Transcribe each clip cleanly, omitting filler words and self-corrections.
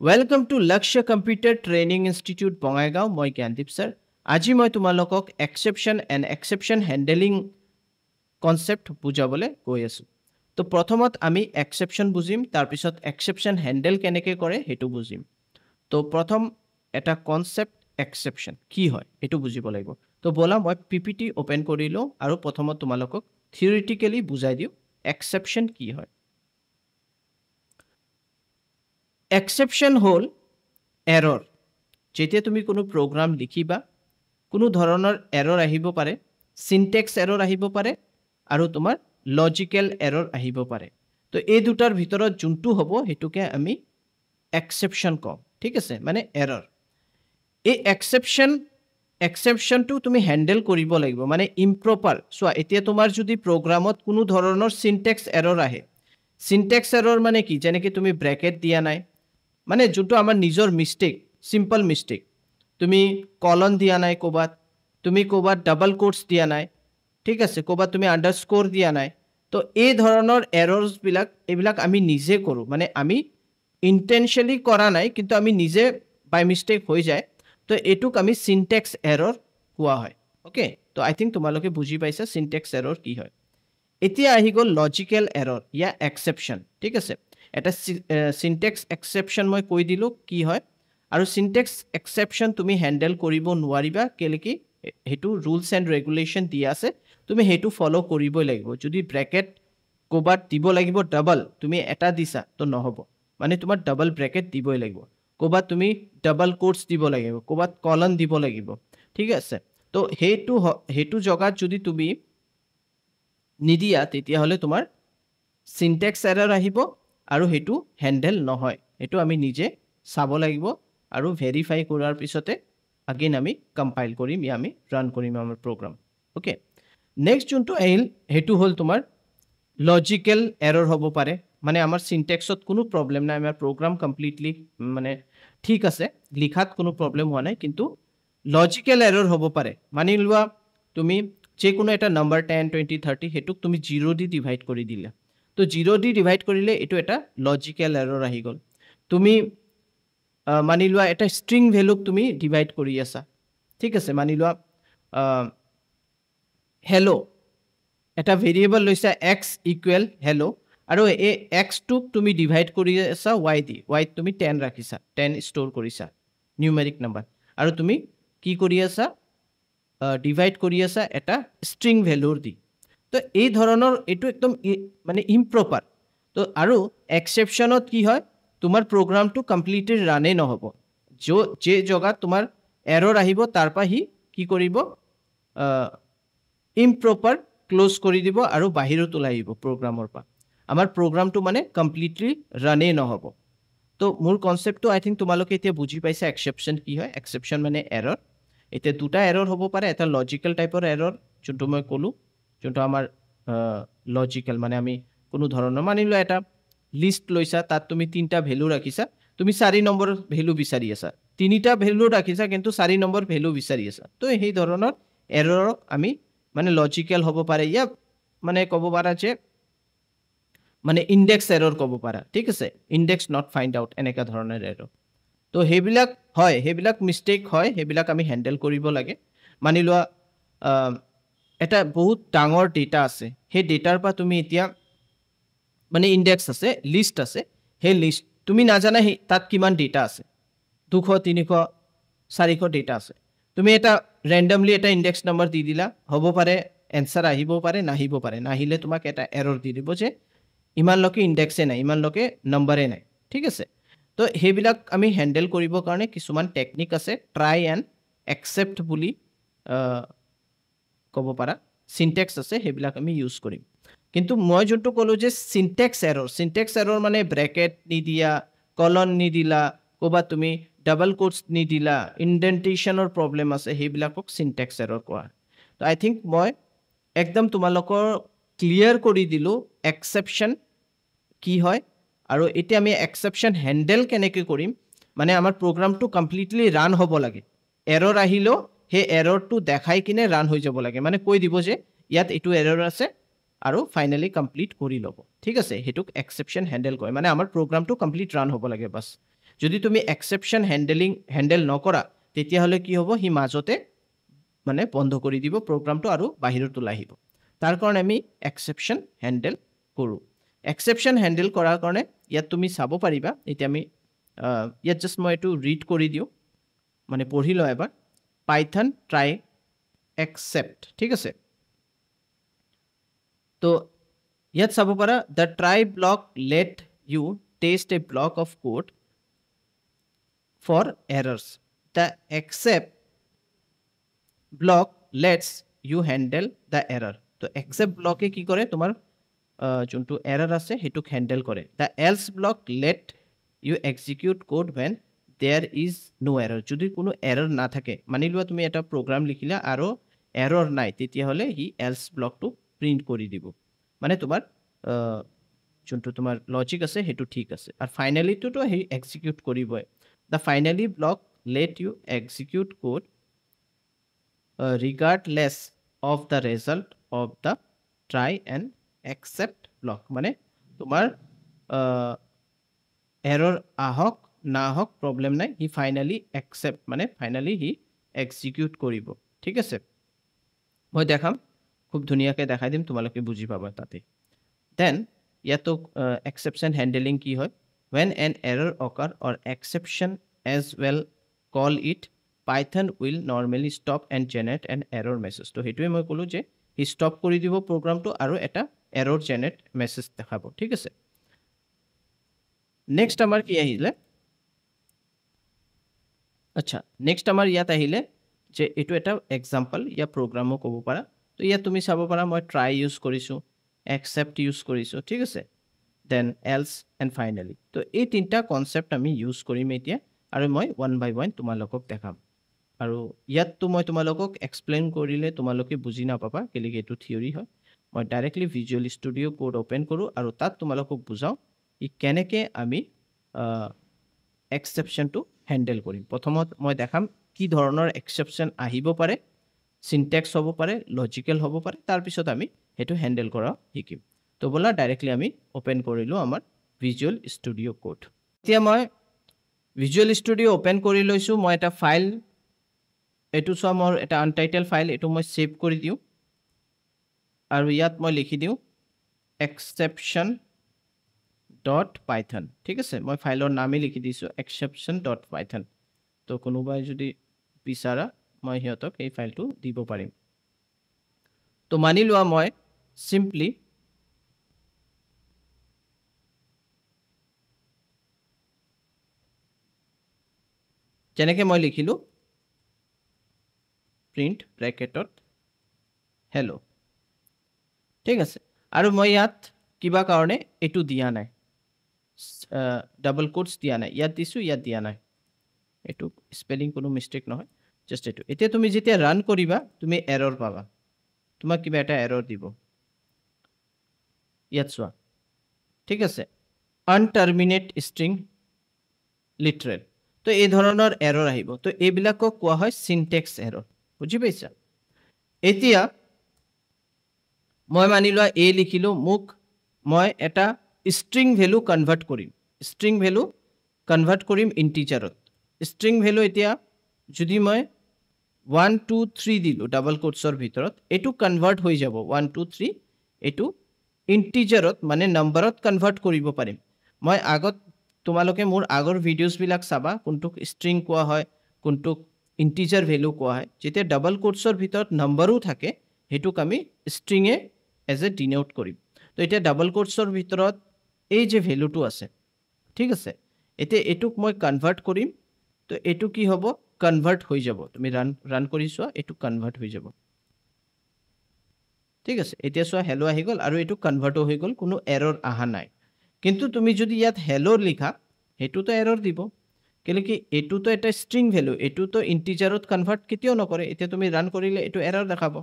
Welcome to Lakshya Computer Training Institute, Bongaigaon. Moi Gyandeep sir. Aji moi tumalokok exception and exception handling concept bujabole goi asu. To prothomot ami exception bujim, tar pisot exception handle keneke kore hetu bujim. To prothom eta concept exception ki hoy etu bujibo lagibo. To bola moi PPT open korilo aru prothomot tumalokok theoretically bujai diu exception ki hoy. Exception hall error যেতিয়া তুমি কোনো program লিখিবা কোনো ধৰণৰ error আহিব পাৰে syntax error আহিব পাৰে আৰু তোমাৰ logical error আহিব পাৰে তো এই দুটাৰ ভিতৰত যোনটো হ'ব হেতুকে আমি exception কম ঠিক আছে মানে error এই exception টো তুমি হ্যান্ডেল কৰিব লাগিব মানে improper সো এতিয়া তোমাৰ যদি প্ৰগ্ৰামত কোনো ধৰণৰ syntax error আহে syntax error মানে কি যেনে কি তুমি ব্র্যাকেট দিয়া নাই মানে যোনটো আমাৰ নিজৰ মিস্টেক সিম্পল মিস্টেক তুমি কলন দিয়া নাই কোবাত তুমি কোবাত ডাবল কোটস দিয়া নাই ঠিক আছে কোবাত তুমি আন্ডারস্কোর দিয়া নাই তো এই ধৰণৰ এৰৰ্স বিলাক এবিলাক আমি নিজে কৰো মানে আমি ইন্টেনশনালি কৰা নাই কিন্তু আমি নিজে বাই মিস্টেক হৈ যায় তো এটুক আমি সিনট্যাক্স এৰৰ কোৱা হয় ওকে তো আই থিংক তোমালোকে বুজি পাইছা সিনট্যাক্স এৰৰ কি হয় এতিয়া আহি গল লজিক্যাল এৰৰ ইয়া এক্সেপশন ঠিক আছে এটা সিনট্যাক্স এক্সেপশন মই কৈ দিলো কি হয় আৰু সিনট্যাক্স এক্সেপশন তুমি হ্যান্ডেল কৰিব নোৱাৰিবা কেলে কি হেতু ৰুলস এন্ড ৰেগুলেশন দিয়া আছে তুমি হেতু ফলো কৰিবই লাগিব যদি ব্র্যাকেট কোবাত দিব লাগিব ডাবল তুমি এটা দিছা তো নহব মানে তোমাৰ ডাবল ব্র্যাকেট দিবই লাগিব কোবাত তুমি ডাবল কোটস দিব লাগিব কোবাত কলন দিব লাগিব ঠিক আছে তো হেতু জগাত যদি তুমি নিদিয়া তেতিয়া হলে তোমাৰ সিনট্যাক্স এৰৰ আহিব আৰু হেতু হ্যান্ডেল নহয় হেতু আমি নিজে চাব লাগিব আৰু ভেৰিফাই কৰাৰ পিছতে again আমি কম্পাইল কৰিম ইয়া আমি ৰান কৰিম আমাৰ প্ৰগ্ৰাম ওকে নেক্সট যোনটো আহিল হেতু হল তোমাৰ লজিক্যাল এৰৰ হ'ব পাৰে মানে আমাৰ সিনট্যাক্সত কোনো প্ৰবলেম নাই আমাৰ প্ৰগ্ৰাম কমপ্লিটলি মানে ঠিক আছে লিখাত কোনো প্ৰবলেম হোৱা নাই কিন্তু লজিক্যাল এৰৰ হ'ব পাৰে মানি লোৱা তুমি যে কোনো এটা নাম্বাৰ 10 20 30 হেতুক তুমি 0 দি ডিভাইড কৰি দিলা তো 0 দি ডিভাইড কৰিলে এটো এটা লজিক্যাল এৰৰ আহি গল তুমি মানি লোৱা এটা স্ট্ৰিং ভ্যালুক তুমি ডিভাইড কৰি আছা ঠিক আছে মানি লোৱা হেলো এটা ভেৰিয়েবল লৈছা x ইকুৱেল হেলো আৰু এই x টোক তুমি ডিভাইড কৰি আছা y দি y তুমি 10 ৰাখিছা 10 ষ্টৰ কৰিছা নিউমেৰিক নাম্বাৰ আৰু তুমি কি কৰি আছা ডিভাইড কৰি আছা এটা স্ট্ৰিং ভ্যালুৰ দি তো এই ধৰণৰ এটো একদম মানে ইম্প্ৰপাৰ তো আৰু এক্সেপশনত কি হয় তোমাৰ প্ৰগ্ৰামটো কমপ্লিটলি ৰানে নহব যে জগাত তোমাৰ এৰৰ আহিব তাৰপা হি কি কৰিব ইম্প্ৰপাৰ ক্লোজ কৰি দিব আৰু বাহিৰত ওলাই আহিব প্ৰগ্ৰামৰ পা আমাৰ প্ৰগ্ৰামটো মানে কমপ্লিটলি ৰানে নহব তো মূল কনসেপ্টটো আই থিংক তোমালোকে এতিয়া বুজি পাইছা এক্সেপশন কি হয় এক্সেপশন মানে এৰৰ এতিয়া দুটা এৰৰ হ'ব পাৰে এটা লজিক্যাল টাইপৰ এৰৰ যোনটো মই কলো যোনটো আমাৰ লজিক্যাল মানে আমি কোনো ধৰণৰ মানিলো এটা লিস্ট লৈছা তাত তুমি তিনটা ভ্যালু ৰাখিছা তুমি 4 নম্বৰ ভ্যালু বিচাৰি আছা তিনিটা ভ্যালু ৰাখিছা কিন্তু 4 নম্বৰ ভ্যালু বিচাৰি আছা তো এই ধৰণৰ এৰৰক আমি মানে লজিক্যাল হ'ব পাৰে ইয়া মানে ক'ব পাৰা যে মানে ইনডেক্স এৰৰ ক'ব পাৰা ঠিক আছে ইনডেক্স নট ফাইন্ড আউট এনেকা ধৰণৰ এৰৰ তো হেবিলাক হয় হেবিলাক মিস্টেক হয় হেবিলাক আমি হ্যান্ডেল কৰিব লাগে মানি লোৱা এটা বহুত ডাঙৰ ডেটা আছে হে ডেটাৰ পা তুমি এতিয়া মানে ইনডেক্স আছে লিস্ট আছে হে লিস্ট তুমি নাজানা হে তাত কিমান ডেটা আছে 200 300 400 ডেটা আছে তুমি এটা ৰ্যান্ডমলি এটা ইনডেক্স নম্বৰ দি দিলা হ'ব পাৰে এনসাৰ আহিব পাৰে নাহিব পাৰে নাহিলে তোমাক এটা এৰৰ দি দিব যে ইমান লকে ইনডেক্সে নাই ইমান লকে নম্বৰে নাই ঠিক আছে তো হেবিলাক আমি হ্যান্ডেল কৰিব কাৰণে কিছুমান টেকনিক আছে ট্ৰাই এন্ড একসেপ্ট বুলি ক'ব পাৰা সিনট্যাক্স আছে হেবিলাক আমি ইউজ কৰিম কিন্তু মই যোনটো কলো যে সিনট্যাক্স এৰৰ মানে ব্ৰ্যাকেট নিদিয়া কলন নিদিলা কোবা তুমি ডাবল কোটস নিদিলা ইনডেন্টেশনৰ প্ৰবলেম আছে হেবিলাকক সিনট্যাক্স এৰৰ কোৱা তো আই থিংক মই একদম তোমালোকৰ ক্লিয়াৰ কৰি দিলো এক্সেপশন কি হয় আৰু এতিয়া আমি এক্সেপশন হ্যান্ডেল কেনেকৈ কৰিম মানে আমাৰ প্ৰগ্ৰামটো কমপ্লিটলি ৰান হ'ব লাগে এৰৰ আহিলো হে এৰৰটো দেখাই কিনে ৰান হৈ যাব লাগে মানে কৈ দিব যে ইয়াত এটো এৰৰ আছে আৰু ফাইনালি কমপ্লিট কৰি লব ঠিক আছে হেতুক এক্সেপশন হ্যান্ডেল কয় মানে আমাৰ প্ৰগ্ৰামটো কমপ্লিট ৰান হ'ব লাগে বাস যদি তুমি এক্সেপশ্যন হেণ্ডেল নকৰা তেতিয়াহ'লে কি হ'ব, সি মাজতে মানে বন্ধ কৰি দিব প্ৰগ্ৰামটো আৰু বাহিৰত ওলাই আহিব। তাৰ কাৰণে আমি এক্সেপশ্যন হেণ্ডেল কৰোঁ। এক্সেপশ্যন হেণ্ডেল কৰাৰ কাৰণে ইয়াত তুমি চাব পাৰিবা, এতিয়া আমি ইয়াত জাষ্ট মই এইটো ৰিড কৰি দিওঁ, মানে পঢ়ি লওঁ এবাৰ। পাইথন ট্ৰাই এক্সেপ্ট, ঠিক আছে। তো ইয়াত চাব পাৰা, the try block let you test a block of code for errors. The except block lets you handle the error. তো এক্সেপ্ট ব্লকে কি কৰে, তোমাৰ যোনটো এৰাৰ আছে সেইটোক হেণ্ডেল কৰে। The else block let U execute code when there is no error। যদি কোনো এৰাৰ নাথাকে, মানি লোৱা তুমি এটা প্ৰগ্ৰাম লিখিলা আৰু এৰৰ নাই, তেতিয়াহ'লে সি এলছ ব্লকটো প্ৰিণ্ট কৰি দিব, মানে তোমাৰ যোনটো তোমাৰ লজিক আছে সেইটো ঠিক আছে। আৰু ফাইনেলিটোতো সি এক্সিকিউট কৰিবই। The finally block let U execute code regardless of the result of the try and accept block। মানে তোমাৰ এৰৰ আহক না আহক প্ৰব্লেম নাই, সি ফাইনেলি একচেপ্ট মানে ফাইনেলি সি এক্সিকিউট কৰিব, ঠিক আছে। মই দেখাম, খুব ধুনীয়াকৈ দেখাই দিম, তোমালোকে বুজি পাবা তাতে। দেন ইয়াতো এক্সেপশ্যন হেণ্ডেলিং কি হয়, when an error occur or exception as well call it, Python will normally stop and generate an error message। তো সেইটোৱে মই ক'লোঁ যে সি ষ্টপ কৰি দিব প্ৰগ্ৰামটো আৰু এটা এৰৰ জেনেৰেট মেছেজ দেখাব, ঠিক আছে। নেক্সট আমাৰ কি আহিলে, আচ্ছা নেক্সট আমাৰ ইয়াত আহিলে যে এইটো এটা এক্সাম্পল, ইয়াৰ প্ৰগ্ৰামো ক'ব পাৰা। তো ইয়াত তুমি চাব পাৰা, মই ট্ৰাই ইউজ কৰিছোঁ, একচেপ্ট ইউজ কৰিছোঁ, ঠিক আছে, দেন এলছ এণ্ড ফাইনেলি। তো এই তিনিটা কনচেপ্ট আমি ইউজ কৰিম এতিয়া, আৰু মই ওৱান বাই ওৱান তোমালোকক দেখাম। আৰু ইয়াততো মই তোমালোকক এক্সপ্লেইন কৰিলে তোমালোকে বুজি নাপাবা, কেলৈ এইটো থিয়ৰী হয়। মই directly visual studio' code open কৰোঁ আৰু তাত তোমালোকক বুজাওঁ ই কেনেকৈ আমি এক্সেপশ্যনটো হেণ্ডেল কৰিম। প্ৰথমত মই দেখাম কি ধৰণৰ এক্সেপশ্যন আহিব পাৰে, চিনটেক্স হ'ব পাৰে, লজিকেল হ'ব পাৰে, তাৰপিছত আমি সেইটো হেণ্ডেল কৰা শিকিম। তো ব'লা ডাইৰেক্টলি আমি অ'পেন কৰিলোঁ আমাৰ ভিজুৱেল ষ্টুডিঅ' কোড। এতিয়া মই ভিজুৱেল ষ্টুডিঅ' অ'পেন কৰি লৈছোঁ। মই এটা ফাইল, এইটো চোৱা মোৰ এটা আনটাইটেল ফাইল, এইটো মই ছেভ কৰি দিওঁ আৰু ইয়াত মই লিখি দিওঁ এক্সেপশ্যন ডট পাইথন, ঠিক আছে। মই ফাইলৰ নামেই লিখি দিছোঁ এক্সেপশ্যন ডট পাইথন। তো কোনোবাই যদি বিচাৰা মই সিহঁতক এই ফাইলটো দিব পাৰিম। তো মানি লোৱা মই চিম্পলি যেনেকৈ মই লিখিলোঁ প্ৰিণ্ট ব্ৰেকেটত হেল্ল', ঠিক আছে। আৰু মই ইয়াত কিবা কাৰণে এইটো দিয়া নাই, ডাবল কোটছ দিয়া নাই, ইয়াত দিছোঁ, ইয়াত দিয়া নাই। এইটো স্পেলিং কোনো মিষ্টেক নহয়, জাষ্ট এইটো। এতিয়া তুমি যেতিয়া ৰান কৰিবা তুমি এৰৰ পাবা, তোমাক কিবা এটা এৰৰ দিব, ইয়াত চোৱা, ঠিক আছে, আনটাৰ্মিনেট ষ্ট্ৰিং লিটাৰেল। তো এই ধৰণৰ এৰৰ আহিব। তো এইবিলাকক কোৱা হয় চিনটেক্স এৰৰ, বুজি পাইছা। এতিয়া মই মানি লোৱা এ লিখিলোঁ, মোক মই এটা ষ্ট্ৰিং ভেলু কনভাৰ্ট কৰিম, ষ্ট্ৰিং ভেলু কনভাৰ্ট কৰিম ইণ্টিজাৰত। ষ্ট্ৰিং ভেলু এতিয়া যদি মই 1 2 3 দিলোঁ ডাবল কোটছৰ ভিতৰত, এইটো কনভাৰ্ট হৈ যাব 1 2 3, এইটো ইণ্টিজাৰত মানে নাম্বাৰত কনভাৰ্ট কৰিব পাৰিম। মই আগত তোমালোকে মোৰ আগৰ ভিডিঅ'ছবিলাক চাবা, কোনটোক ষ্ট্ৰিং কোৱা হয়, কোনটোক ইণ্টিজাৰ ভেলু কোৱা হয়। যেতিয়া ডাবল কোটছৰ ভিতৰত নাম্বাৰো থাকে সেইটোক আমি ষ্ট্ৰিঙে এজ এ ডিনোট কৰিম। তো এতিয়া ডাবল কোটছৰ ভিতৰত এই যে ভেলুটো আছে, ঠিক আছে, এতিয়া এইটোক মই কনভাৰ্ট কৰিম। তো এইটো কি হ'ব, কনভাৰ্ট হৈ যাব। তুমি ৰান কৰি চোৱা, এইটো কনভাৰ্ট হৈ যাব, ঠিক আছে। এতিয়া চোৱা হেল্ল' আহি গ'ল আৰু এইটো কনভাৰ্টো হৈ গ'ল, কোনো এৰৰ অহা নাই। কিন্তু তুমি যদি ইয়াত হেল্ল' লিখা সেইটোতো এৰৰ দিব, কেলৈ কি এইটোতো এটা ষ্ট্ৰিং ভেলু, এইটোতো ইণ্টিজাৰত কনভাৰ্ট কেতিয়াও নকৰে। এতিয়া তুমি ৰান কৰিলে এইটো এৰৰ দেখাব,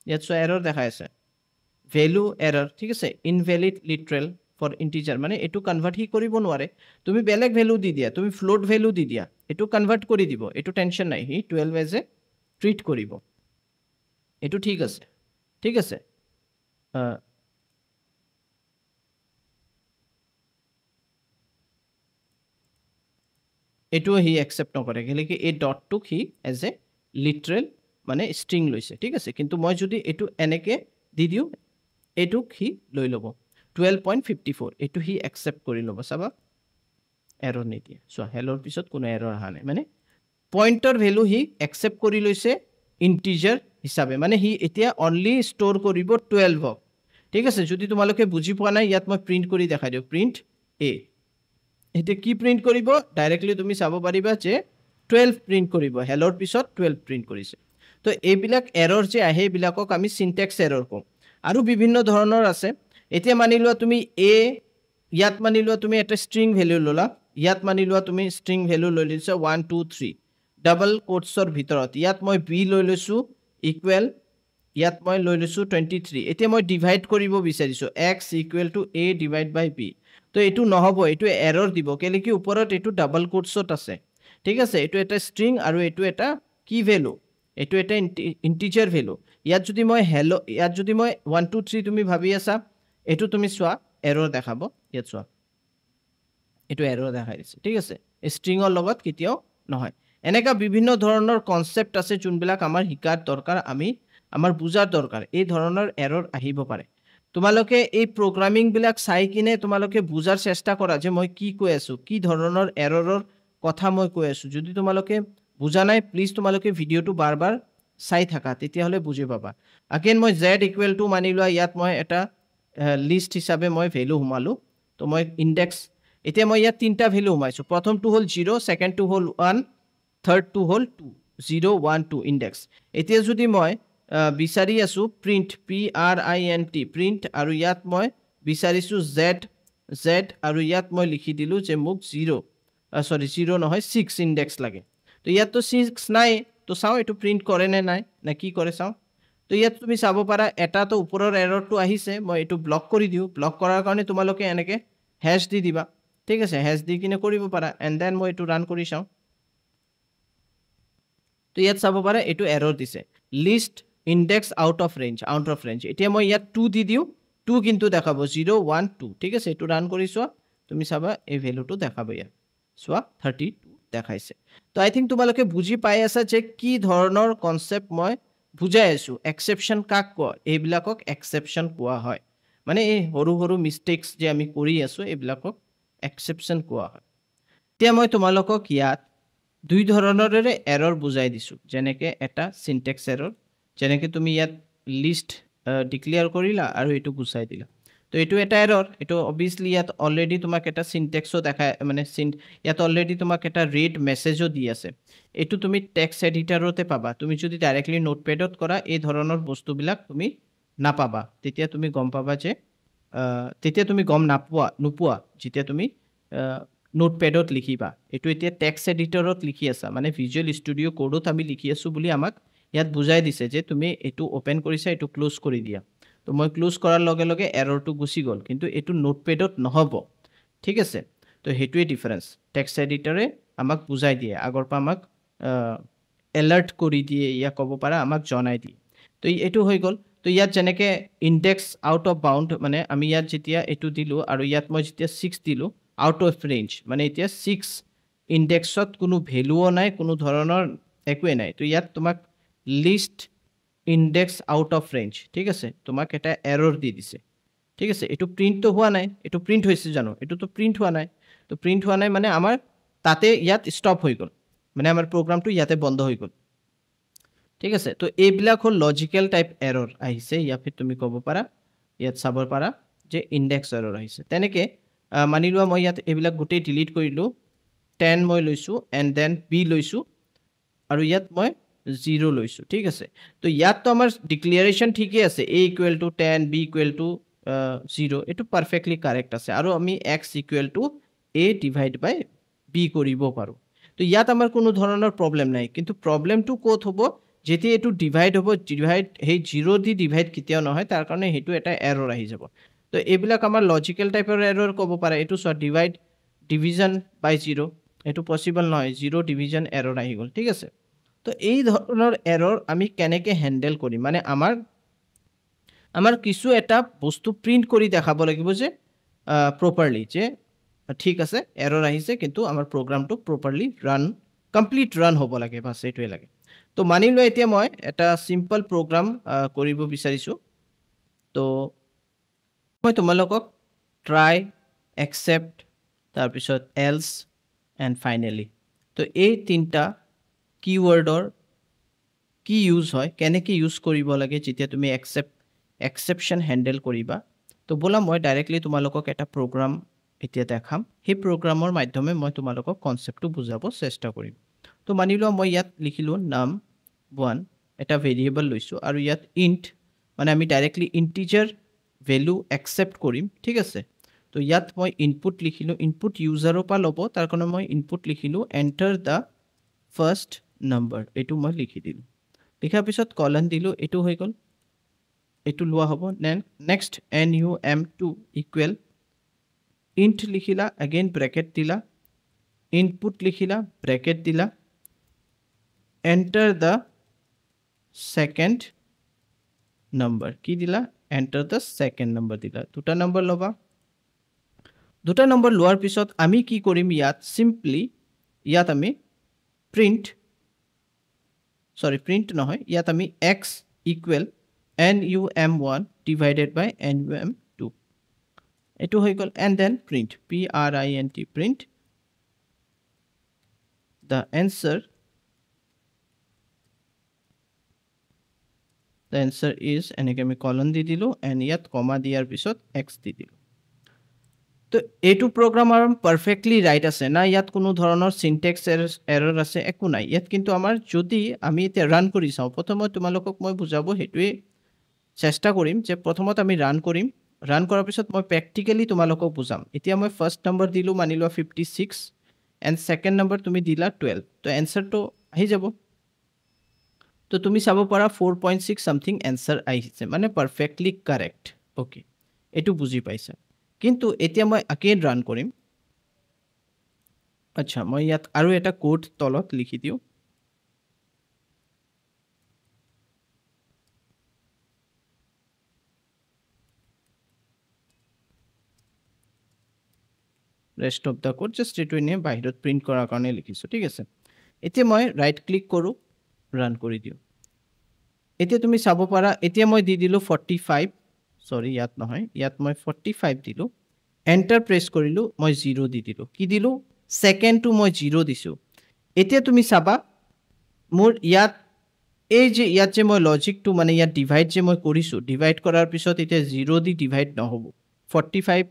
ইয়াত চোৱা এৰৰ দেখাই আছে, ভেলু এৰৰ, ঠিক আছে, ইনভেলিড লিটাৰেল ফৰ ইণ্টিজাৰ, মানে এইটো কনভাৰ্ট সি কৰিব নোৱাৰে। তুমি বেলেগ ভেলু দি দিয়া, তুমি ফ্লোট ভেলু দি দিয়া, এইটো কনভাৰ্ট কৰি দিব, এইটো টেনশ্যন নাই, সি 12 এজ এ ট্ৰিট কৰিব, এইটো ঠিক আছে, ঠিক আছে। এইটো হি একসেপ্ট নকৰে কেলেকি এই ডটটোক হি এজ এ লিটাৰেল মানে ষ্ট্ৰিং লৈছে ঠিক আছে কিন্তু মই যদি এইটো এনেকে দি দিওঁ এইটোক হি লৈ ল'ব 12.54 এইটো হি একসেপ্ট কৰি ল'ব চাবা এৰৰ নিদিয়ে চোৱা হেলৰ পিছত কোনো এৰৰ অহা নাই মানে পইণ্টৰ ভেলু হি একসেপ্ট কৰি লৈছে ইন্টিজাৰ হিচাপে মানে হি এতিয়া অনলি ষ্ট'ৰ কৰিব 12 ঠিক আছে যদি তোমালোকে বুজি পোৱা নাই ইয়াত মই প্ৰিন্ট কৰি দেখাই দিওঁ প্ৰিন্ট এ এতিয়া কি প্ৰিন্ট কৰিব ডাইৰেক্টলি তুমি চাব পাৰিবা যে 12 প্ৰিন্ট কৰিব হেলৰ পিছত 12 প্ৰিন্ট কৰিছে তো এইবিলাক এৰৰ যে আহে এইবিলাকক আমি সিনট্যাক্স এৰৰ কওঁ আৰু বিভিন্ন ধৰণৰ আছে এতিয়া মানি লোৱা তুমি এ ইয়াত মানি লোৱা তুমি এটা ষ্ট্ৰিং ভ্যালু ললা ইয়াত মানি লোৱা তুমি ষ্ট্ৰিং ভ্যালু লৈ লৈছা 1 2 3 ডাবল কোটছৰ ভিতৰত ইয়াত মই বি লৈ লৈছো ইকুৱেল ইয়াত মই লৈ লৈছো 23 এতিয়া মই ডিভাইড কৰিব বিচাৰিছো x = a / b তো এটো নহব এটো এৰৰ দিব কেলে কি ওপৰত এটো ডাবল কোটছত আছে ঠিক আছে এটো এটা ষ্ট্ৰিং আৰু এটো এটা কি ভ্যালু এটো এটা ইন্টিজাৰ ভ্যালু ইয়াত যদি মই হেলো ইয়াত যদি মই 1 2 3 তুমি ভাবি আছা এটো তুমি চোৱা এৰৰ দেখাব ইয়াত চোৱা এটো এৰৰ দেখাই দিছে ঠিক আছে ষ্ট্ৰিংৰ লগত কেতিয়াও নহয় এনেকা বিভিন্ন ধৰণৰ কনসেপ্ট আছে যোনবিলাক আমাৰ হিকাৰ দৰকাৰ আমি আমাৰ বুজাৰ দৰকাৰ এই ধৰণৰ এৰৰ আহিব পাৰে তোমালোকে এই প্ৰগ্ৰামিং বিলাক চাই কিনে তোমালোকে বুজাৰ চেষ্টা কৰা যে মই কি কৈ আছো কি ধৰণৰ এৰৰৰ কথা মই কৈ আছো যদি তোমালোকে বুজা নাই প্লিজ তোমালোকে ভিডিওটো বাৰবাৰ চাই থাকা তেতিয়া হলে বুজি পাবা अगेन মই z = মানি লোৱা ইয়াত মই এটা লিষ্ট হিচাপে মই ভ্যালু হুমালো তো মই ইনডেক্স এতিয়া মই ইয়াত তিনটা ভ্যালু হুমাইছো প্ৰথমটো হল 0 সেকেন্ডটো হল 1 থাৰ্ডটো হল 2 0 1 2 ইনডেক্স এতিয়া যদি মই বিচাৰি আছো প্ৰিন্ট print প্ৰিন্ট আৰু ইয়াত মই বিচাৰিছো z আৰু ইয়াত মই লিখি দিলো যে মোক 0 নহয় 6 ইনডেক্স লাগে তো ইয়াত তো 6 নাই তো চাও এটো প্ৰিন্ট কৰে নে নাই না কি কৰে চাও তো ইয়াত তুমি চাব পাৰা এটা তো ওপৰৰ এৰৰটো আহিছে মই এটো ব্লক কৰি দিও ব্লক কৰাৰ কাৰণে তোমালোকে এনেকে হ্যাশ দি দিবা ঠিক আছে হ্যাশ দি কিনে কৰিব পাৰা এন্ড দেন মই এটো ৰান কৰি চাও তো ইয়াত চাব পাৰা এটো এৰৰ দিছে list index out of range এতিয়া মই ইয়াত 2 দি দিও 2 কিন্তু দেখাব 0 1 2 ঠিক আছে এটো ৰান কৰি চোৱা তুমি চাবা এই ভ্যালুটো দেখাব ইয়াত চোৱা 32 দেখাইছে তো আই থিংক তোমালোকে বুজি পাই আছা যে কি ধৰণৰ কনসেপ্ট মই বুজাই আছো এক্সেপশন কাক কয় এইবিলাকক এক্সেপশন কোৱা হয় মানে এই হৰু হৰু মিস্টেকস যে আমি কৰি আছো এইবিলাকক এক্সেপশন কোৱা হয় এতিয়া মই তোমালোকক ইয়াত দুই ধৰণৰ এৰৰ বুজাই দিছো যেনেকে এটা সিনট্যাক্স এৰৰ যেনেকে তুমি ইয়াত লিষ্ট ডিক্লেয়াৰ কৰিলা আৰু এটো গুছাই দিলা তো এটো এটা এৰৰ এটো obviously ইয়াত অলৰেডি তোমাক এটা সিনট্যাক্সও দেখায় মানে ইয়াত অলৰেডি তোমাক এটা ৰিড মেসেজও দি আছে এটো তুমি টেক্সট এডিটৰতে পাবা তুমি যদি ডাইৰেক্টলি নোটপ্যাডত কৰা এই ধৰণৰ বস্তুবিলাক তুমি নাপাবা তেতিয়া তুমি গম পাবা যে তেতিয়া তুমি গম নোপোৱা যেতিয়া তুমি নোটপ্যাডত লিখিবা এটো এতিয়া টেক্সট এডিটৰত লিখি আছা মানে ভিজুৱেল ষ্টুডিও কোডত আমি লিখি আছো বুলি আমাক ইয়াত বুজাই দিছে যে তুমি এটো ওপেন কৰিছা এটো ক্লোজ কৰি দিয়া তো মই ক্লোজ কৰাৰ লগে লগে এৰৰটো গুছি গল কিন্তু এটো নোটপ্যাডত নহব ঠিক আছে তো হেতুৱে ডিফাৰেন্স টেক্সট এডিটৰে আমাক বুজাই দিয়ে আগৰ পা আমাক এলাৰ্ট কৰি দিয়ে ইয়া ক'ব পাৰা আমাক জনাই দিয়ে তো এটো হৈ গল তো ইয়াত যেনেকে ইনডেক্স আউট অফ বাউন্ড মানে আমি ইয়াত যেতিয়া এটো দিলো আৰু ইয়াত মই যেতিয়া 6 দিলো আউট অফ ৰেঞ্জ মানে এতিয়া 6 ইনডেক্সত কোনো ভ্যালুও নাই কোনো ধৰণৰ একোৱে নাই তো ইয়াত তোমাক list index out of range ঠিক আছে তোমাক এটা এৰৰ দি দিছে ঠিক আছে এটো প্ৰিন্ট তো হোৱা নাই এটো প্ৰিন্ট হৈছে জানো এটো তো প্ৰিন্ট হোৱা নাই তো প্ৰিন্ট হোৱা নাই মানে আমাৰ তাতে ইয়াত ষ্টপ হৈ গল মানে আমাৰ প্ৰগ্ৰামটো ইয়াতে বন্ধ হৈ গল ঠিক আছে তো এইবিলাক হল লজিক্যাল টাইপ এৰৰ আহিছে ইয়াতে তুমি ক'ব পাৰা ইয়াত চাব পাৰা যে ইনডেক্স এৰৰ আহিছে তেনেকে মানি লোৱা মই ইয়াত এইবিলাক গোটেই ডিলিট কৰিলো 10 মই লৈছো এন্ড দেন b লৈছো আৰু ইয়াত মই 0 লৈছো ঠিক আছে তো ইয়াত তো আমাৰ ডিক্লেৰেচন ঠিকই আছে a = 10 b = 0 এটো পাৰফেক্টলি কাৰেক্ট আছে আৰু আমি x = a / b কৰিব পাৰো তো ইয়াত আমাৰ কোনো ধৰণৰ প্ৰবলেম নাই কিন্তু প্ৰবলেমটো কোত হ'ব যেতিয়া এটো ডিভাইড হ'ব ডিভাইড হে 0 দি ডিভাইড কিতিয়াও নহয় তাৰ কাৰণে হেতু এটা এৰৰ আহি যাব তো এইবিলাক আমাৰ লজিক্যাল টাইপৰ এৰৰ ক'ব পাৰা এটো স ডিভিজন বাই 0 এটো পসিবল নহয় 0 ডিভিজন এৰৰ আহি গল ঠিক আছে তো এই ধৰণৰ এৰৰ আমি কেনেকে হ্যান্ডেল কৰিম মানে আমাৰ কিছু এটা বস্তু প্ৰিন্ট কৰি দেখাব লাগিব যে প্ৰপাৰলি যে ঠিক আছে এৰৰ আহিছে কিন্তু আমাৰ প্ৰগ্ৰামটো প্ৰপাৰলি কমপ্লিট ৰান হ'ব লাগে বাছ এইটোৱে লাগে তো মানি লোৱা এতিয়া মই এটা সিম্পল প্ৰগ্ৰাম কৰিব বিচাৰিছোঁ তো মই তোমালোকক ট্ৰাই একচেপ্ট তাৰপিছত এলছ এণ্ড ফাইনেলি তো এই তিনিটা কিৱৰ্ডৰ কি ইউজ হয় কেনেকৈ ইউজ কৰিব লাগে যেতিয়া তুমি এক্সেপশ্যন হেণ্ডেল কৰিবা তো ব'লা মই ডাইৰেক্টলি তোমালোকক এটা প্ৰগ্ৰাম এতিয়া দেখাম সেই প্ৰগ্ৰামৰ মাধ্যমে মই তোমালোকক কনচেপ্টটো বুজাব চেষ্টা কৰিম তো মানি লোৱা মই ইয়াত লিখিলোঁ num1 এটা ভেৰিয়েবল লৈছোঁ আৰু ইয়াত ইণ্ট মানে আমি ডাইৰেক্টলি ইণ্টিজাৰ ভেলু একচেপ্ট কৰিম ঠিক আছে তো ইয়াত মই ইনপুট লিখিলোঁ ইনপুট ইউজাৰৰ পৰা ল'ব তাৰ কাৰণে মই ইনপুট লিখিলোঁ এণ্টাৰ দ্য ফাৰ্ষ্ট নম্বৰ এইটো মই লিখি দিলোঁ লিখাৰ পিছত কলন দিলোঁ এইটো হৈ গ'ল এইটো লোৱা হ'ব নেক্সট num2 ইকুৱেল ইণ্ট লিখিলা এগেইন ব্ৰেকেট দিলা ইনপুট লিখিলা ব্ৰেকেট দিলা এণ্টাৰ দ্য সেকেন্ড নম্বৰ কি দিলা এণ্টাৰ দ্য সেকেন্ড নম্বৰ দিলা দুটা নম্বৰ ল'বা দুটা নম্বৰ লোৱাৰ পিছত আমি কি কৰিম ইয়াত সিম্পলি ইয়াত আমি প্ৰিণ্ট নহয় ইয়াত আমি x ইকুৱেল num1 ডিভাইডেড বাই num2 এইটো হৈ গ'ল and then print print print the answer is এনেকৈ আমি কলন দি দিলোঁ এণ্ড ইয়াত কমা দিয়াৰ পিছত x দি দিলোঁ তো এইটো প্ৰগ্ৰাম আৰু পাৰফেক্টলি ৰাইট আছে না ইয়াত কোনো ধৰণৰ সিনটেক্স এৰৰ আছে একো নাই ইয়াত কিন্তু আমাৰ যদি আমি এতিয়া ৰান কৰি চাওঁ প্ৰথমত তোমালোকক মই বুজাব সেইটোৱে চেষ্টা কৰিম যে প্ৰথমত আমি ৰান কৰিম ৰান কৰাৰ পিছত মই প্ৰেক্টিকেলি তোমালোকক বুজাম এতিয়া মই ফাৰ্ষ্ট নম্বৰ দিলোঁ মানি লোৱা 56 এণ্ড সেকেন্ড নম্বৰ তুমি দিলা 12 তো এনসাৰটো আহি যাব তো তুমি চাব পাৰা 4.6 সামথিং এনসাৰ আহিছে মানে পাৰফেক্টলি কাৰেক্ট ওকে এইটো বুজি পাইছা কিন্তু এতিয়া মই আগেইন ৰান কৰিম আচ্ছা মই ইয়াত আৰু এটা কোড তলত লিখি দিওঁ rest of the code just এইটো এনে বাহিৰত প্ৰিন্ট কৰাৰ কাৰণে লিখিছোঁ ঠিক আছে এতিয়া মই ৰাইট ক্লিক কৰোঁ ৰান কৰি দিওঁ এতিয়া তুমি চাব পাৰা এতিয়া মই দি দিলোঁ 45 সৰি ইয়াত নহয় ইয়াত মই 45 দিলোঁ এণ্টাৰ প্ৰেছ কৰিলোঁ মই 0 দি দিলোঁ কি দিলোঁ সেকেন্ডটো মই 0 দিছোঁ এতিয়া তুমি চাবা মোৰ ইয়াত এই যে ইয়াত যে মই লজিকটো মানে ইয়াত ডিভাইড যে মই কৰিছোঁ ডিভাইড কৰাৰ পিছত এতিয়া 0 দি ডিভাইড নহ'ব 45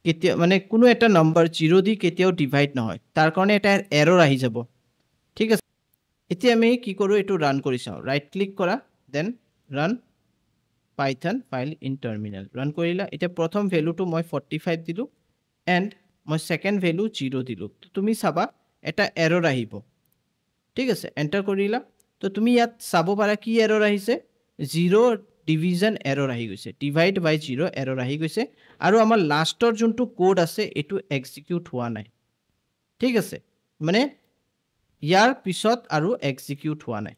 কেতিয়া মানে কোনো এটা নম্বৰ 0 দি কেতিয়াও ডিভাইড নহয় তাৰ কাৰণে এটা এৰৰ আহি যাব ঠিক আছে এতিয়া আমি কি কৰোঁ এইটো ৰান কৰি চাওঁ ৰাইট ক্লিক কৰা then run Python file in terminal run কৰিলা এতিয়া প্ৰথম ভ্যালুটো মই 45 দিলোঁ এণ্ড মই সেকেন্ড ভ্যালু 0 দিলোঁ তো তুমি চাবা এটা এৰৰ আহিব ঠিক আছে এণ্টাৰ কৰিলা তো তুমি ইয়াত চাব পাৰা কি এৰৰ আহিছে 0 ডিভিজন এৰৰ আহি গৈছে ডিভাইড বাই 0 এৰৰ আহি গৈছে আৰু আমাৰ লাষ্টৰ যোনটো কোড আছে এটো এক্সিকিউট হোৱা নাই ঠিক আছে মানে ইয়াৰ পিছত আৰু এক্সিকিউট হোৱা নাই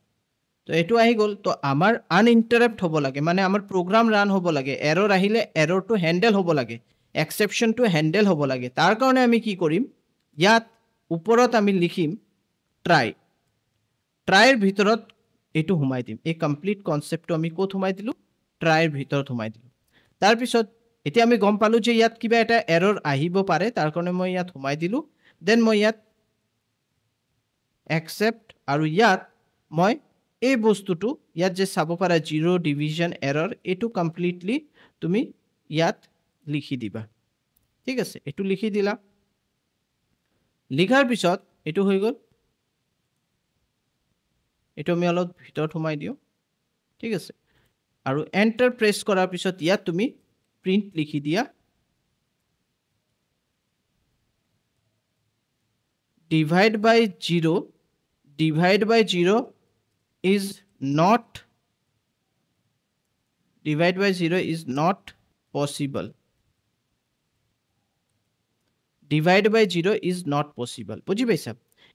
তো এটো আহি গ'ল তো আমাৰ আনইন্টাৰাপ্ট হ'ব লাগে মানে আমাৰ প্ৰগ্ৰাম ৰান হ'ব লাগে এৰৰ আহিলে এৰৰটো হ্যান্ডেল হ'ব লাগে এক্সেপশনটো হ্যান্ডেল হ'ব লাগে তাৰ কাৰণে আমি কি কৰিম ইয়াত ওপৰত আমি লিখিম ট্ৰাইৰ ভিতৰত এটো হুমাই দিম এই কমপ্লিট কনসেপ্টটো আমি কোত হুমাই দিলো ট্ৰাইৰ ভিতৰত হুমাই দিলো তাৰ পিছত এতিয়া আমি গম পালো যে ইয়াত কিবা এটা এৰৰ আহিব পাৰে তাৰ কাৰণে মই ইয়াত হুমাই দিলো দেন মই ইয়াত একসেপ্ট আৰু ইয়াত মই এই বস্তুটো ইয়াত যে চাব পাৰা 0 ডিভিজন এৰৰ এটো কমপ্লিটলি তুমি ইয়াত লিখি দিবা ঠিক আছে এটো লিখি দিলা লিখাৰ পিছত এটো হৈ গ'ল এটো আমি অলপ ভিতৰত হুমাই দিও ঠিক আছে আৰু এন্টাৰ প্ৰেছ কৰাৰ পিছত ইয়াত তুমি প্ৰিন্ট লিখি দিয়া divide by 0 is not possible divide by 0 is not possible বুজি পাইছা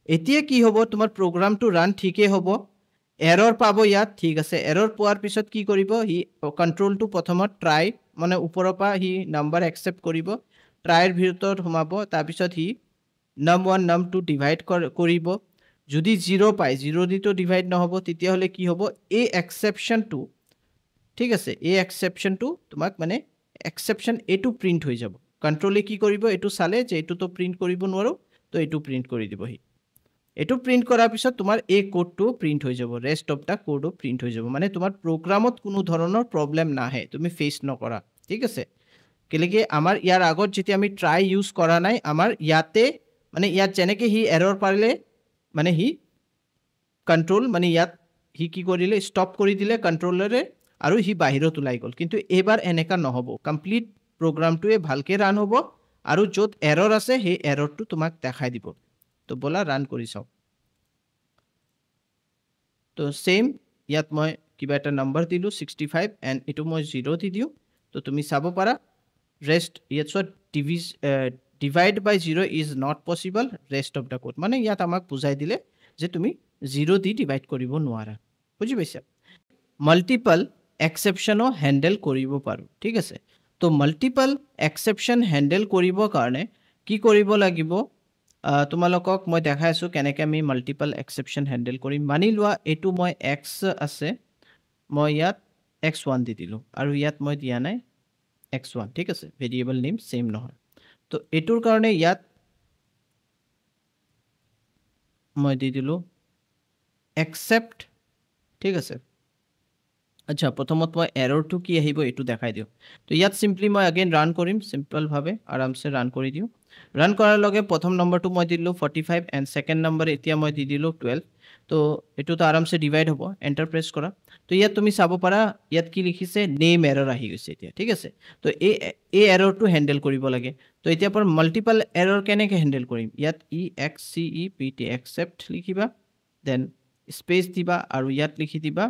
এতিয়া কি হ'ব তোমাৰ প্ৰগ্ৰামটো ৰান ঠিকই হ'ব এৰৰ পাব ইয়াত ঠিক আছে এৰৰ পোৱাৰ পিছত কি কৰিব হি কন্ট্ৰোলটো প্ৰথমত ট্ৰাই মানে ওপৰৰ পৰা হি নাম্বাৰ একচেপ্ট কৰিব ট্ৰাইৰ ভিতৰত সোমাব তাৰপিছত হি num1 num2 ডিভাইড কৰিব যদি 0 পায় 0 দিটো ডিভাইড নহব তেতিয়া হলে কি হ'ব এই এক্সেপশনটো ঠিক আছে এই এক্সেপশনটো তোমাক মানে এক্সেপশন এটো প্ৰিন্ট হৈ যাব কন্ট্ৰোলে কি কৰিব এটো চালে যে এটো তো প্ৰিন্ট কৰিব নোৱাৰো তো এটো প্ৰিন্ট কৰি দিব হি এটো প্ৰিন্ট কৰাৰ পিছত তোমাৰ এই কোডটো প্ৰিন্ট হৈ যাব ৰেষ্ট অফ দা কোডও প্ৰিন্ট হৈ যাব মানে তোমাৰ প্ৰগ্ৰামত কোনো ধৰণৰ প্ৰবলেম নাহে তুমি ফেস নকৰা ঠিক আছে কেলেকে আমাৰ ইয়াৰ আগত যেতিয়া আমি ট্ৰাই ইউজ কৰা নাই আমাৰ ইয়াতে মানে ইয়াত যেনেকে হি এৰৰ পাৰিলে মানে হি কন্ট্ৰোল মানে ইয়াত হি কি কৰিলে ষ্টপ কৰি দিলে কন্ট্ৰোলাৰে আৰু হি বাহিৰত ওলাই গল কিন্তু এবাৰ এনেকা নহব কমপ্লিট প্ৰগ্ৰামটোৱে ভালকে ৰান হ'ব আৰু যত এৰৰ আছে হে এৰৰটো তোমাক দেখাই দিব তো বলা ৰান কৰি চাও তো সেম ইয়াত মই কিবা এটা নম্বৰ দিলো 65 এন্ড এটো মই 0 দি দিও তো তুমি চাব পাৰা rest ইয়াত divide by 0 is not possible rest of the code মানে ইয়াত আমাক বুজাই দিলে যে তুমি 0 দি ডিভাইড কৰিব নোৱাৰা বুজি পাইছা মাল্টিপল এক্সেপশনও হ্যান্ডেল কৰিব পাৰো ঠিক আছে তো মাল্টিপল এক্সেপশন হ্যান্ডেল কৰিব কাৰণে কি কৰিব লাগিব তোমালোকক মই দেখাই আছো কেনেকৈ আমি মাল্টিপল এক্সেপশন হ্যান্ডেল কৰিম মানি লোৱা এটো মই x আছে মই ইয়াত x1 দি দিলো আৰু ইয়াত মই দিয়া নাই x1 ঠিক আছে ভেৰিয়েবল নেম সেম নহয় তো এটোৰ কাৰণে ইয়াত মই দি দিলো accept ঠিক আছে আচ্ছা প্ৰথমত মই এৰৰটো কি আহিব এটো দেখাই দিও তো ইয়াত সিম্পলি মই अगेन ৰান কৰিম সিম্পল ভাবে আৰামছে ৰান কৰি দিও ৰান কৰাৰ লগে প্ৰথম নম্বৰটো মই দিলো 45 এন্ড সেকেন্ড নম্বৰ এতিয়া মই দি দিলো 12 তো এটো তো আৰামছে ডিভাইড হ'ব এন্টাৰ প্ৰেছ কৰা তো ইয়াত তুমি চাব পাৰা ইয়াত কি লিখিছে নেম এৰৰ আহি গৈছে এতিয়া ঠিক আছে তো এই এৰৰটো হ্যান্ডেল কৰিব লাগে তো এতিয়া পৰ মাল্টিপল এৰৰ কেনেকৈ হ্যান্ডেল কৰিম ইয়াত except accept লিখিবা দেন স্পেস দিবা আৰু ইয়াত লিখি দিবা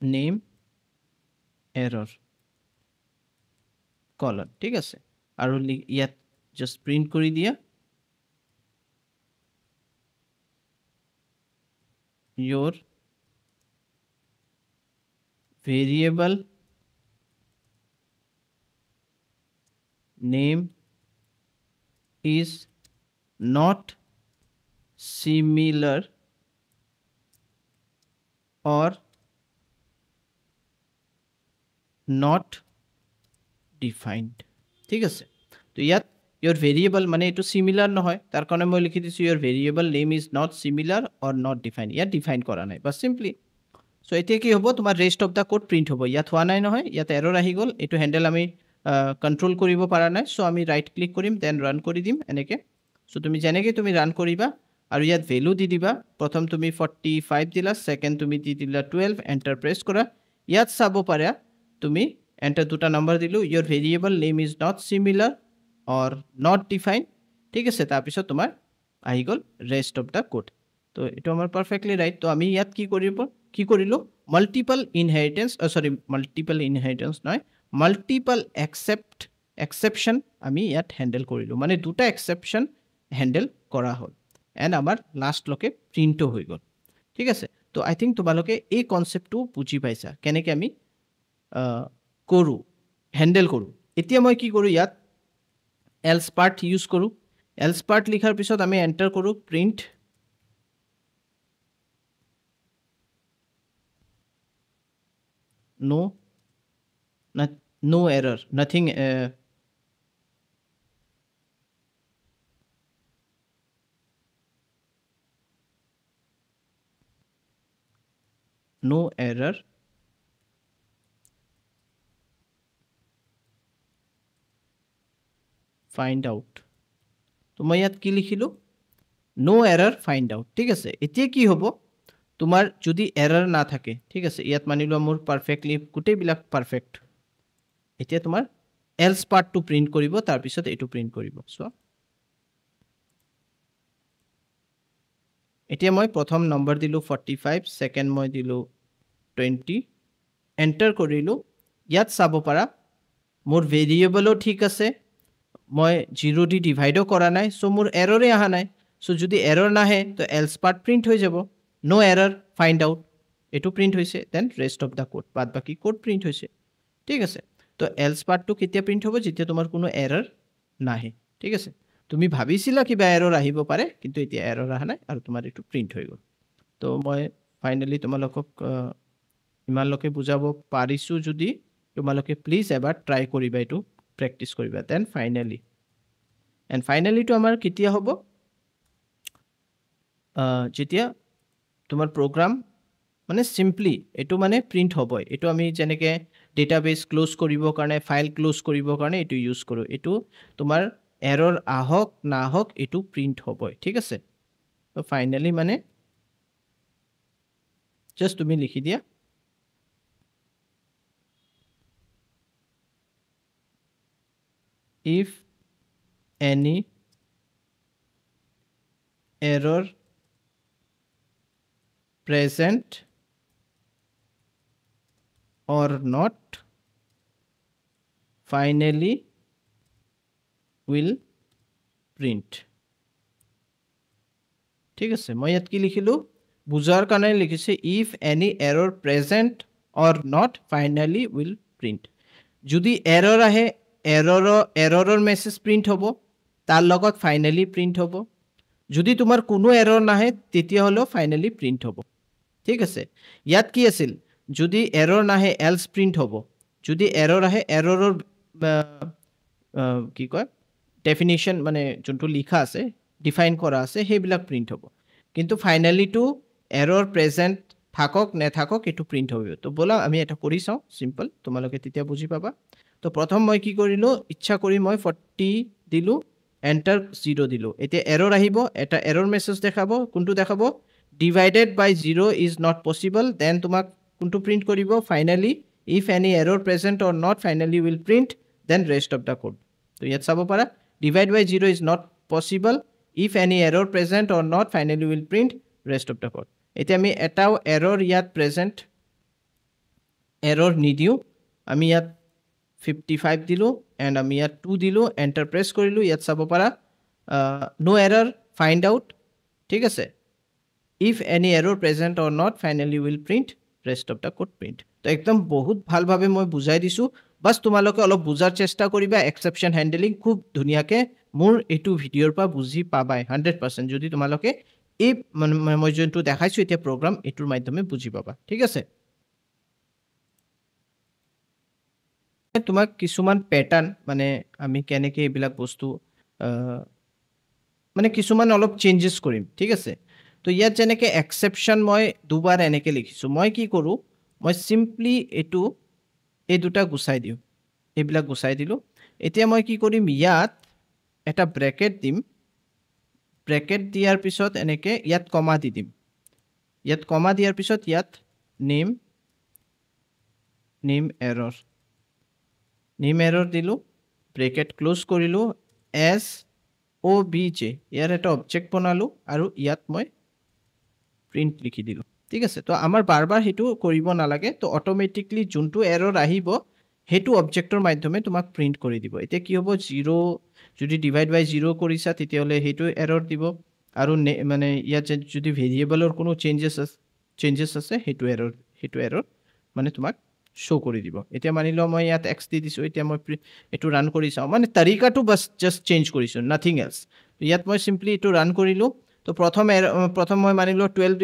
name error colon ঠিক আছে আৰু ইয়াত জাস্ট প্ৰিন্ট কৰি দিয়া your variable name is not similar or not defined ঠিক আছে তো ইয়াত your variable মানে এটো similar নহয় তাৰ কাৰণে মই লিখি দিছো your variable name is not similar or not defined ইয়াত ডিফাইন কৰা নাই বাস সিম্পলি সো এতিয়া কি হ'ব তোমাৰ rest of the code print হ'ব ইয়াত হোৱা নাই নহয় ইয়াত এৰৰ আহি গল এটো হ্যান্ডেল আমি কন্ট্ৰোল কৰিব পাৰা নাই সো আমি ৰাইট ক্লিক কৰিম দেন ৰান কৰি দিম এনেকে সো তুমি যেনেকৈ তুমি ৰান কৰিবা আৰু ইয়াত ভ্যালু দি দিবা প্ৰথম তুমি 45 দিলা সেকেন্ড তুমি দি দিলা 12 এন্টাৰ প্ৰেছ কৰা ইয়াত চাব পাৰা তুমি এন্টাৰ দুটা নম্বৰ দিলো your variable name is not similar or not defined ঠিক আছে তাৰ পিছত তোমাৰ আহি গল rest of the code তো এটো আমাৰ পাৰফেক্টলি ৰাইট তো আমি ইয়াত কি কৰিলো মাল্টিপল ইনহেৰিটেন্স নহয় মাল্টিপল এক্সেপশন আমি ইয়াত হ্যান্ডেল কৰিলো মানে দুটা এক্সেপশন হ্যান্ডেল কৰা হল এন্ড আমাৰ লাস্ট লকে প্ৰিন্টও হৈ গল ঠিক আছে তো আই থিংক তোমালোকে এই কনসেপ্টটো বুজি পাইছা কেনেকৈ আমি কৰো হ্যান্ডেল কৰো এতিয়া মই কি কৰো ইয়াত else part ইউজ কৰো else part লিখাৰ পিছত আমি এন্টাৰ কৰো print no error nothing no error find out তো মই ইয়াত কি লিখিলো no error find out ঠিক আছে এতিয়া কি হ'ব তোমাৰ যদি এৰৰ না থাকে ঠিক আছে ইয়াত মানিলো মোৰ পাৰফেক্টলি গুটেই বিলাক পাৰফেক্ট এতিয়া তোমাৰ else part to print কৰিব তাৰ পিছত এটো প্ৰিন্ট কৰিব সো এতিয়া মই প্ৰথম নম্বৰ দিলো 45 সেকেন্ড মই দিলো 20 এন্টাৰ কৰিলো ইয়াত চাব পাৰা মোৰ ভেৰিয়েবলও ঠিক আছে মই 0 দি ডিভাইডও কৰা নাই সো মোৰ এৰৰে আহা নাই সো যদি এৰৰ নাহে তো else part প্ৰিন্ট হৈ যাব no error find out এটো প্ৰিন্ট হৈছে then rest of the code বাদ বাকি কোড প্ৰিন্ট হৈছে ঠিক আছে তো এলস পাৰ্টটো কেতিয়া প্ৰিন্ট হ'ব যেতিয়া তোমাৰ কোনো এৰৰ নাহে ঠিক আছে তুমি ভাবিছিলা কিবা এৰৰ আহিব পাৰে কিন্তু এতিয়া এৰৰ আহা নাই আৰু তোমাৰ এটো প্ৰিন্ট হৈ গ'ল তো মই ফাইনালি তোমালোকক ইমানলৈকে বুজাব পাৰিছো যদি তোমালোকে প্লিজ এবাৰ ট্ৰাই কৰিবা এটো প্ৰেক্টিস কৰিবা দেন ফাইনালি এন্ড ফাইনালি তো আমাৰ কেতিয়া হ'ব যেতিয়া তোমাৰ প্ৰগ্ৰাম মানে সিম্পলি এটো মানে প্ৰিন্ট হ'বই এটো আমি যেনেকে ডেটাবেস ক্লোজ কৰিবৰ কাৰণে ফাইল ক্লোজ কৰিবৰ কাৰণে এটো ইউজ কৰো এটো তোমাৰ এৰৰ আহক না হক এটো প্ৰিন্ট হ'বই ঠিক আছে তো ফাইনালি মানে জাস্ট তুমি লিখি দিয়া if any error present or not finally will print ঠিক আছে মই ইয়াত কি লিখিলো বুজাৰ কাৰণে লিখিছে if any error present or not finally will print যদি error আহে error message print হ'ব তাৰ লগত finally print হ'ব যদি তোমাৰ কোনো error নাহে তেতিয়া হলো finally print হ'ব ঠিক আছে ইয়াত কি আছিল যদি error নাহে else print হ'ব যদি error আহে errorৰ কি কয় ডেফিনিশন মানে যোনটো লিখা আছে ডিফাইন কৰা আছে হেবিলাক প্ৰিন্ট হ'ব কিন্তু ফাইনালি টু এৰৰ প্ৰেজেন্ট থাকক নে থাকক এটো প্ৰিন্ট হ'ব তো বলা আমি এটা কৰি চাও সিম্পল তোমালোকে তেতিয়া বুজি পাবা তো প্ৰথম মই কি কৰিলো ইচ্ছা কৰি মই 40 দিলো এন্টাৰ 0 দিলো এতিয়া এৰৰ আহিব এটা এৰৰ মেসেজ দেখাব কোনটো দেখাব divided by 0 is not possible then তোমাক কোনটো প্ৰিন্ট কৰিব finally if any error present or not finally will print then rest of the code তো ইয়াত চাব পাৰা divide by 0 is not possible if any error present or not finally will print rest of the code এতিয়া আমি এটাও error ইয়াত present error নিদিও আমি ইয়াত 55 দিলো and আমি ইয়াত 2 দিলো enter press কৰিলো ইয়াত চাব পাৰা no error find out ঠিক আছে if any error present or not finally will print rest of the code print তো একদম বহুত ভালভাৱে মই বুজাই দিছো বাস তোমালোকে অলপ বুজাৰ চেষ্টা কৰিবা এক্সেপশন হ্যান্ডলিং খুব ধুনিয়াকে মোৰ এটো ভিডিওৰ পৰা বুজি পাবাই 100% যদি তোমালোকে এই মই যোনটো দেখাইছো এতিয়া প্ৰগ্ৰাম এটোৰ মাধ্যমে বুজি পাবা ঠিক আছে তোমাক কিছুমান প্যাটাৰ্ন মানে আমি কেনেকে এইবিলাক বস্তু মানে কিছুমান অলপ চেঞ্জেস কৰিম ঠিক আছে তো ইয়াত যেনেকে এক্সেপশন মই দুবাৰ এনেকে লিখিছো মই কি কৰো মই সিম্পলি এটো এই দুটা গুছাই দিও এইবিলাক গুছাই দিলো এতিয়া মই কি কৰিম ইয়াত এটা ব্ৰ্যাকেট দিম ব্ৰ্যাকেট দিয়াৰ পিছত এনেকে ইয়াত কমা দি দিম ইয়াত কমা দিয়াৰ পিছত ইয়াত নেম এৰৰ দিলো ব্ৰ্যাকেট ক্লোজ কৰিলো as obj ইয়াৰ এটা অবজেক্ট বনালো আৰু ইয়াত মই প্ৰিন্ট লিখি দিলো ঠিক আছে তো আমাৰ বাৰবাৰ হেতু কৰিব নালাগে তো অটোমেটিক্যালি যোনটো এৰৰ আহিব হেতু অবজেক্টৰ মাধ্যমে তোমাক প্ৰিন্ট কৰি দিব এতিয়া কি হ'ব 0 যদি ডিভাইড বাই 0 কৰিছা তেতিয়া হলে হেতু এৰৰ দিব আৰু মানে ইয়াত যদি ভেৰিয়েবলৰ কোনো চেঞ্জেস আছে হেতু এৰৰ মানে তোমাক শো কৰি দিব এতিয়া মানিলো মই ইয়াত x দি দিছো এতিয়া মই এটো ৰান কৰি চাও মানে তৰিকাটো বাস জাস্ট চেঞ্জ কৰিছো নাথিং এলস ইয়াত মই সিম্পলি এটো ৰান কৰিলো তো প্ৰথম মই মানিলো 12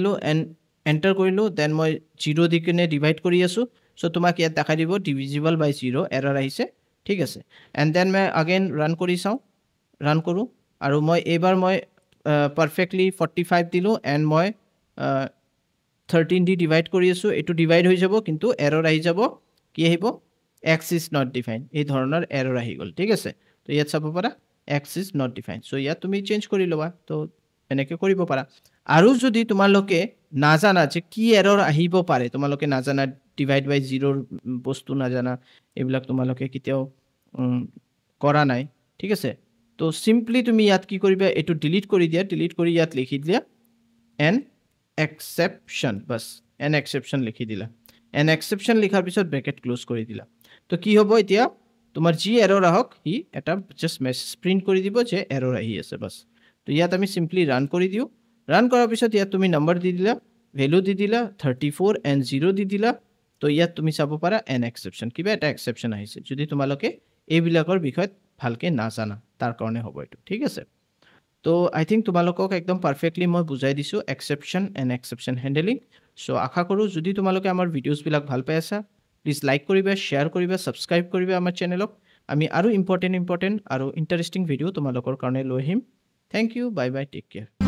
দিলো এন্ড এন্টাৰ কৰিলো দেন মই 0 দি কিনে ডিভাইড কৰি আছো সো তোমাক ইয়াত দেখাই দিব ডিভিজিবল বাই 0 এৰৰ আহিছে ঠিক আছে এন্ড দেন মই अगेन ৰান কৰো আৰু মই এবাৰ মই পাৰফেক্টলি 45 দিলো এন্ড মই 13 দি ডিভাইড কৰি আছো এটো ডিভাইড হৈ যাব কিন্তু এৰৰ আহি যাব কি আহিব x is not defined এই ধৰণৰ এৰৰ আহি গল ঠিক আছে তো ইয়াত চাব পাৰা x is not defined so ইয়াত তুমি চেঞ্জ কৰি লবা তো এনেকে কৰিব পাৰা আৰু যদি তোমালোকে নাজানা যে কি এৰৰ আহিব পাৰে তোমালোকে নাজানা ডিভাইড বাই 0 বস্তু নাজানা এইবিলাক তোমালোকে কিতেও কৰা নাই ঠিক আছে তো সিম্পলি তুমি ইয়াত কি কৰিবা এটো ডিলিট কৰি ইয়াত লিখি দিয়া an exception বাস an exception লিখি দিলা an exception লিখাৰ পিছত ব্ৰ্যাকেট ক্লোজ কৰি দিলা তো কি হ'ব এতিয়া তোমাৰ জি এৰৰ আহক হি এটা জাস্ট মেসেজ প্ৰিন্ট কৰি দিব যে এৰৰ আহি আছে বাস তো ইয়াত আমি সিম্পলি ৰান কৰি দিও ৰান কৰাৰ পিছত ইয়াত তুমি নম্বৰ দি দিলা ভ্যালু দি দিলা 34 and 0 দি দিলা তো ইয়াত তুমি চাব পাৰা এন এক্সেপশ্যন কিবা এটা এক্সেপশ্যন আহিছে যদি তোমালোকে এইবিলাকৰ বিষয়ত ভালকে নাজানা তাৰ কাৰণে হ'ব এইটো ঠিক আছে তো আই থিংক তোমালোকক একদম পাৰফেক্টলি মই বুজাই দিছোঁ এক্সেপশ্যন এণ্ড এক্সেপশ্যন হেণ্ডেলিং চ' আশা কৰোঁ যদি তোমালোকে আমাৰ ভিডিঅ'ছবিলাক ভাল পাই আছা প্লিজ লাইক কৰিবা শ্বেয়াৰ কৰিবা ছাবস্ক্ৰাইব কৰিবা আমাৰ চেনেলক আমি আৰু ইম্পৰ্টেণ্ট আৰু ইণ্টাৰেষ্টিং ভিডিঅ' তোমালোকৰ কাৰণে লৈ আহিম thank you bye bye take care